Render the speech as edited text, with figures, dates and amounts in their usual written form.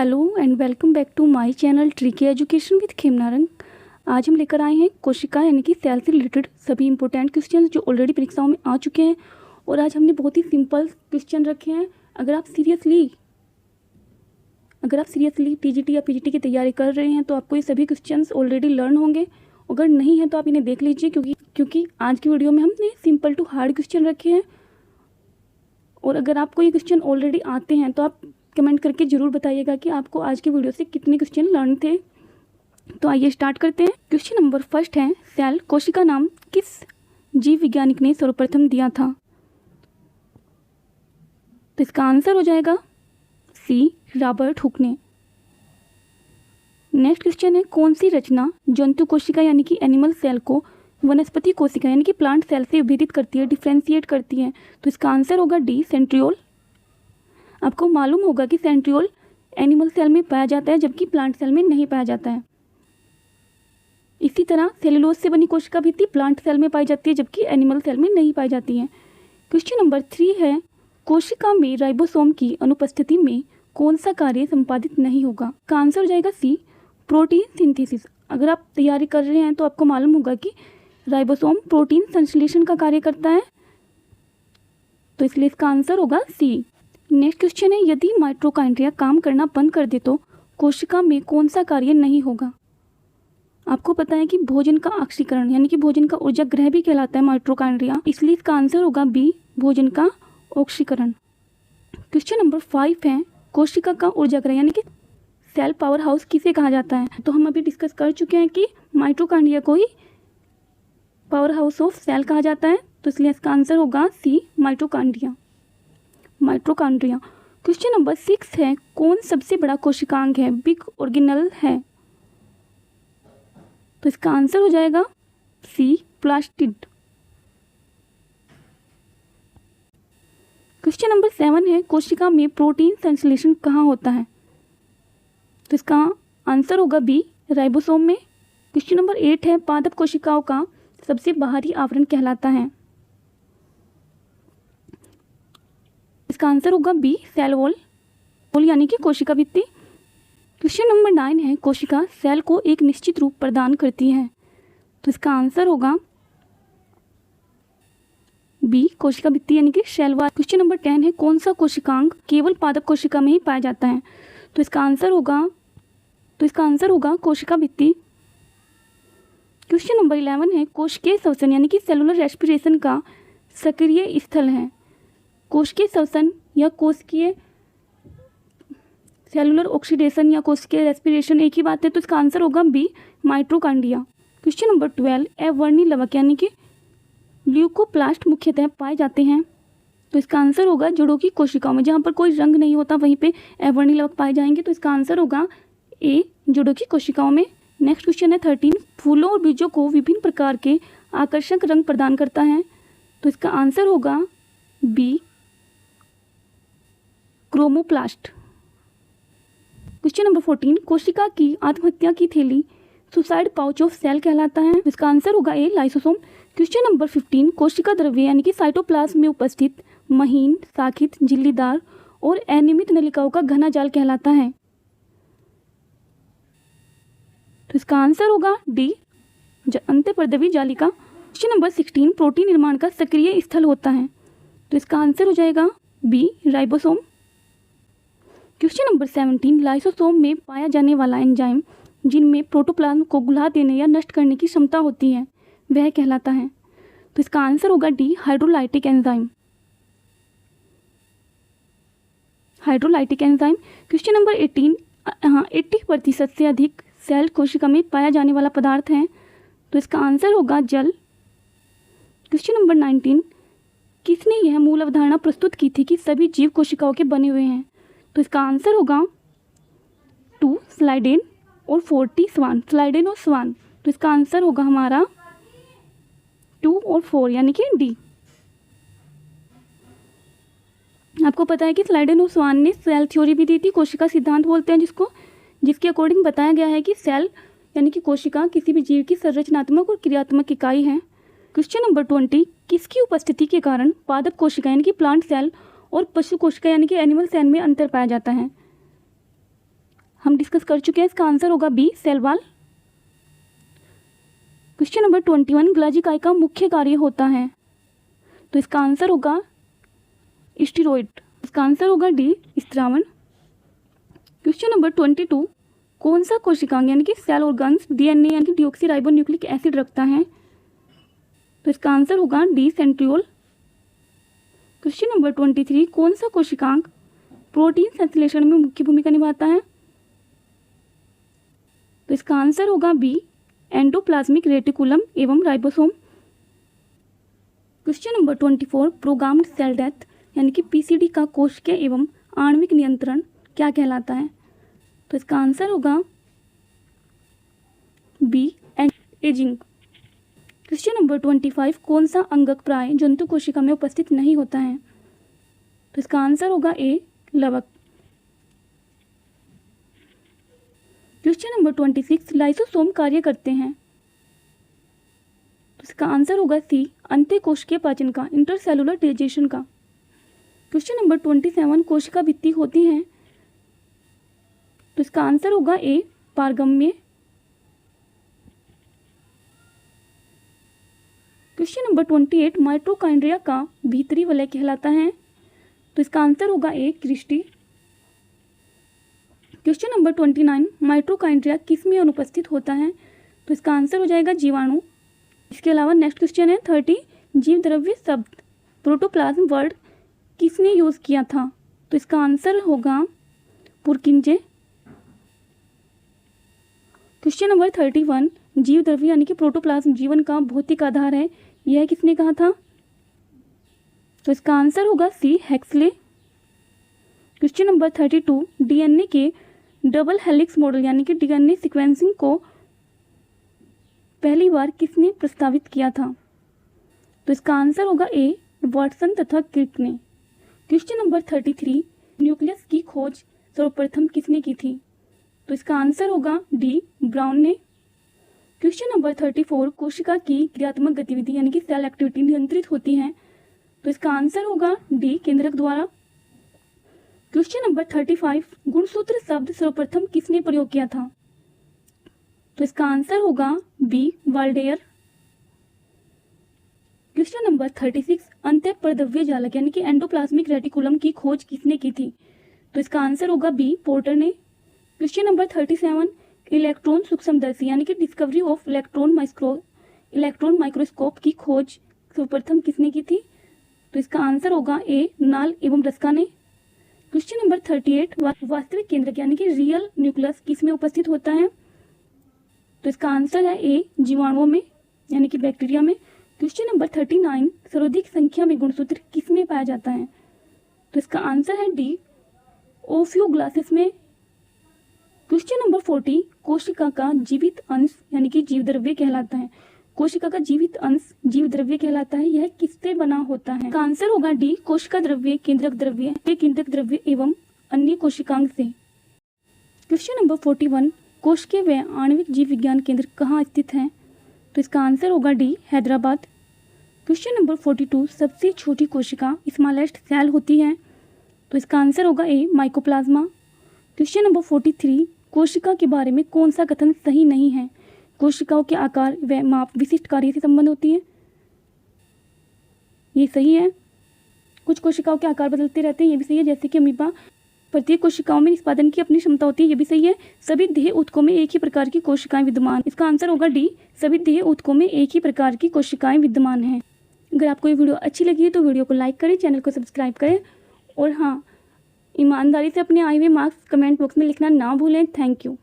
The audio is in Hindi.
Hello and welcome back to my channel tricky education with Khemnarang. आज हम लेकर आए हैं कोशिका यानी कि सेल से रिलेटेड सभी इंपॉर्टेंट क्वेश्चन जो ऑलरेडी परीक्षाओं में आ चुके हैं। और आज हमने बहुत ही सिंपल क्वेश्चन रखे हैं। अगर आप सीरियसली टीजीटी या पीजीटी की तैयारी कर रहे हैं तो आपको ये सभी क्वेश्चंस ऑलरेडी लर्न होंगे। अगर नहीं है तो आप इन्हें देख लीजिए, क्योंकि आज की वीडियो में हमने सिंपल टू हार्ड क्वेश्चन रखे हैं। और अगर आपको ये क्वेश्चन ऑलरेडी आते हैं तो आप कमेंट करके ज़रूर बताइएगा कि आपको आज की वीडियो से कितने क्वेश्चन लर्न थे। तो आइए स्टार्ट करते हैं। क्वेश्चन नंबर फर्स्ट है, सेल कोशिका नाम किस जीव वैज्ञानिक ने सर्वप्रथम दिया था? तो इसका आंसर हो जाएगा सी, रॉबर्ट हुक ने। नेक्स्ट क्वेश्चन है, कौन सी रचना जंतु कोशिका यानी कि एनिमल सेल को वनस्पति कोशिका यानी कि प्लांट सेल से विभेदित करती है, डिफ्रेंशिएट करती है? तो इसका आंसर होगा डी, सेंट्रियोल। आपको मालूम होगा कि सेंट्रियोल एनिमल सेल में पाया जाता है जबकि प्लांट सेल में नहीं पाया जाता है। इसी तरह सेलुलोज से बनी कोशिका भित्ति प्लांट सेल में पाई जाती है जबकि एनिमल सेल में नहीं पाई जाती है। क्वेश्चन नंबर 3 है, कोशिका में राइबोसोम की अनुपस्थिति में कौन सा कार्य संपादित नहीं होगा? का आंसर हो जाएगा सी, प्रोटीन सिंथेसिस। अगर आप तैयारी कर रहे हैं तो आपको मालूम होगा कि राइबोसोम प्रोटीन संश्लेषण का कार्य करता है, तो इसलिए इसका आंसर होगा सी। नेक्स्ट क्वेश्चन है, यदि माइटोकॉन्ड्रिया काम करना बंद कर दे तो कोशिका में कौन सा कार्य नहीं होगा? आपको पता है कि भोजन का ऑक्सीकरण यानी कि भोजन का ऊर्जा ग्रह भी कहलाता है माइटोकॉन्ड्रिया, इसलिए इसका आंसर होगा बी, भोजन का ऑक्सीकरण। क्वेश्चन नंबर 5 है, कोशिका का ऊर्जा ग्रह यानी कि सेल पावर हाउस किसे कहा जाता है? तो हम अभी डिस्कस कर चुके हैं कि माइटोकॉन्ड्रिया को ही पावर हाउस ऑफ सेल कहा जाता है, तो इसलिए इसका आंसर होगा सी, माइटोकॉन्ड्रिया। क्वेश्चन नंबर 6 है, कौन सबसे बड़ा कोशिकांग है, बिग ऑर्गेनेल है? तो इसका आंसर हो जाएगा सी, प्लास्टिड। क्वेश्चन नंबर 7 है, कोशिका में प्रोटीन संश्लेषण कहाँ होता है? तो इसका आंसर होगा बी, राइबोसोम में। क्वेश्चन नंबर 8 है, पादप कोशिकाओं का सबसे बाहरी आवरण कहलाता है? इसका आंसर होगा बी, सेल वॉल यानी कि कोशिका भित्ति। क्वेश्चन नंबर 9 है, कोशिका सेल को एक निश्चित रूप प्रदान करती है? तो इसका आंसर होगा बी, कोशिका भित्ति यानी कि सेल वॉल। क्वेश्चन नंबर 10 है, कौन सा कोशिकांग केवल पादप कोशिका में ही पाया जाता है? तो इसका आंसर होगा कोशिका भित्ति। क्वेश्चन नंबर 11 है, कोशिकीय श्वसन यानी कि सेलुलर रेस्पिरेशन का सक्रिय स्थल है? कोशिकीय श्वसन या कोशिकीय सेलुलर ऑक्सीडेशन या कोशिकीय रेस्पिरेशन एक ही बात है, तो इसका आंसर होगा बी, माइटोकॉन्ड्रिया। क्वेश्चन नंबर 12, अवर्णी लवक यानी कि ल्यूकोप्लास्ट मुख्यतः पाए जाते हैं? तो इसका आंसर होगा जड़ों की कोशिकाओं में, जहाँ पर कोई रंग नहीं होता वहीं पे अवर्णी लवक पाए जाएंगे, तो इसका आंसर होगा ए, जड़ों की कोशिकाओं में। नेक्स्ट क्वेश्चन है 13, फूलों और बीजों को विभिन्न प्रकार के आकर्षक रंग प्रदान करता है? तो इसका आंसर होगा बी, क्रोमोप्लास्ट। क्वेश्चन नंबर 14, कोशिका की आत्महत्या की थैली सुसाइड पाउच ऑफ सेल कहलाता है? इसका आंसर होगा ए, लाइसोसोम। क्वेश्चन नंबर 15, कोशिका द्रव्य यानी कि साइटोप्लाज्म में उपस्थित महीन, शाखित, झिल्लीदार और अनियमित नलिकाओं का घना जाल कहलाता है? तो इसका आंसर होगा डी, अंतःपर्दवी जालिका। क्वेश्चन नंबर 16, प्रोटीन निर्माण का सक्रिय स्थल होता है? तो इसका आंसर हो जाएगा B, ribosome. Question number 17, lysosome में पाया जाने वाला एंजाइम जिनमें प्रोटोप्लाज्म को घुला देने या नष्ट करने की क्षमता होती है वह कहलाता है? तो इसका आंसर होगा D, hydrolytic enzyme. Question number 18, 80% से अधिक सेल कोशिका में पाया जाने वाला पदार्थ है? तो इसका आंसर होगा जल। क्वेश्चन नंबर 19, किसने यह मूल अवधारणा प्रस्तुत की थी कि सभी जीव कोशिकाओं के बने हुए हैं? तो इसका आंसर होगा 2, स्लाइडेन और 40 स्वान, स्लाइडेन और स्वान। तो इसका आंसर होगा हमारा 2 और 4 यानी कि डी। आपको पता है कि स्लाइडेन और स्वान ने सेल थ्योरी भी दी थी, कोशिका सिद्धांत बोलते हैं जिसके अकॉर्डिंग बताया गया है कि सेल यानी कि कोशिका किसी भी जीव की संरचनात्मक और क्रियात्मक इकाई है। क्वेश्चन नंबर 20, किसकी उपस्थिति के कारण पादप कोशिका यानी कि प्लांट सेल और पशु कोशिका यानी कि एनिमल सेल में अंतर पाया जाता है? हम डिस्कस कर चुके हैं, इसका आंसर होगा B cell wall. Question number 21, ग्लाजिकाई का मुख्य कार्य होता है, तो इसका आंसर होगा स्टीरॉयड। इसका आंसर होगा डी स्त्रावण। क्वेश्चन नंबर 22, कौन सा कोशिकांग यानी कि सेल ऑर्गन्स डीएनए यानी कि डीऑक्सीराइबोन्यूक्लिक एसिड रखता है, तो इसका आंसर होगा डी सेंट्रियोल। क्वेश्चन नंबर 23, कौन सा कोशिकांग प्रोटीन संश्लेषण में मुख्य भूमिका निभाता है, तो इसका आंसर होगा बी एंडोप्लाज्मिक रेटिकुलम एवं ribosome. Question number 24, programmed cell death यानी कि पीसीडी का कोशिकीय एवं आणविक नियंत्रण क्या कहलाता है, तो इसका आंसर होगा बी एजिंग। क्वेश्चन नंबर 25, कौन सा अंगक प्राय जंतु कोशिका में उपस्थित नहीं होता है, तो इसका आंसर होगा ए लवक। क्वेश्चन नंबर 26, लाइसोसोम कार्य करते हैं, तो इसका आंसर होगा सी अंत्यकोशिकीय पाचन का, इंटरसेलुलर डाइजेशन का। क्वेश्चन नंबर 27, कोशिका भित्ति होती है, तो इसका आंसर होगा ए पारगम्य। क्वेश्चन नंबर 28, माइटोकॉन्ड्रिया का भीतरी वलय कहलाता है, तो इसका आंसर होगा ए क्रिस्टी। क्वेश्चन नंबर 29, माइटोकॉन्ड्रिया किस में अनुपस्थित होता है, तो इसका आंसर हो जाएगा जीवाणु। इसके अलावा नेक्स्ट क्वेश्चन है 30, जीव द्रव्य शब्द प्रोटोप्लाज्म वर्ड किसने यूज़ किया था, तो इसका आंसर होगा पुरकिंजे। क्वेश्चन नंबर 31, जीव द्रव्य यानी कि प्रोटोप्लाज्म जीवन का भौतिक आधार है, यह किसने कहा था, तो इसका आंसर होगा सी हेक्सले। क्वेश्चन नंबर 32, डीएनए के डबल हेलिक्स मॉडल यानी कि डीएनए सीक्वेंसिंग को पहली बार किसने प्रस्तावित किया था, तो इसका आंसर होगा ए वाटसन तथा क्रिक ने। क्वेश्चन नंबर 33, न्यूक्लियस की खोज सर्वप्रथम किसने की थी, तो इसका आंसर होगा डी ब्राउन ने। क्वेश्चन नंबर 34, कोशिका की क्रियात्मक गतिविधि यानी कि सेल एक्टिविटी नियंत्रित होती है, तो इसका आंसर होगा डी केंद्रक द्वारा। क्वेश्चन नंबर 35, गुणसूत्र शब्द सर्वप्रथम किसने प्रयोग किया था, तो इसका आंसर होगा बी वाल्डेयर। क्वेश्चन नंबर 36, अंतःपरद्रव्य जालक यानी कि एंडोप्लाज्मिक रेटिकुलम की खोज किसने की थी, तो इसका आंसर होगा बी पोर्टर ने। क्वेश्चन नंबर 37, इलेक्ट्रॉन सूक्ष्मदर्शी यानी कि डिस्कवरी ऑफ इलेक्ट्रॉन माइक्रोस्कोप की खोज सर्वप्रथम किसने की थी, तो इसका आंसर होगा ए नाल एवं रस्का ने। क्वेश्चन नंबर 38, वास्तविक केंद्रक यानी कि रियल न्यूक्लियस किस में उपस्थित होता है, तो इसका आंसर है ए जीवाणुओं में यानी कि बैक्टीरिया में। क्वेश्चन नंबर 39, सर्वाधिक संख्या में गुणसूत्र किस में पाया जाता है, तो इसका आंसर है डी ओफियोग्लासिस में। क्वेश्चन नंबर 40, कोशिका का जीवित अंश यानी कि जीव द्रव्य कहलाता है, कोशिका का जीवित अंश जीव द्रव्य कहलाता है, यह किससे बना होता है, इसका आंसर होगा डी कोशिका द्रव्य, केंद्रक द्रव्य एवं अन्य कोशिकांग से। क्वेश्चन नंबर 41, कोशिकीय व आणविक जीव विज्ञान केंद्र कहाँ स्थित है, तो इसका आंसर होगा डी हैदराबाद। क्वेश्चन नंबर 42, सबसे छोटी कोशिका स्मॉलेस्ट सेल होती है, तो इसका आंसर होगा ए माइकोप्लाज्मा। क्वेश्चन नंबर 43, कोशिका के बारे में कौन सा कथन सही नहीं है, कोशिकाओं के आकार व माप विशिष्ट कार्य से संबंध होती है, ये सही है। कुछ कोशिकाओं के आकार बदलते रहते हैं, ये भी सही है, जैसे कि अमीबा। प्रत्येक कोशिकाओं में निष्पादन की अपनी क्षमता होती है, ये भी सही है। सभी देह ऊतकों में एक ही प्रकार की कोशिकाएं विद्यमान, इसका आंसर होगा डी सभी देह ऊतकों में एक ही प्रकार की कोशिकाएं विद्यमान हैं। अगर आपको ये वीडियो अच्छी लगी है तो वीडियो को लाइक करें, चैनल को सब्सक्राइब करें और हाँ, ईमानदारी से अपने आए हुए मार्क्स कमेंट बॉक्स में लिखना ना भूलें। Thank you.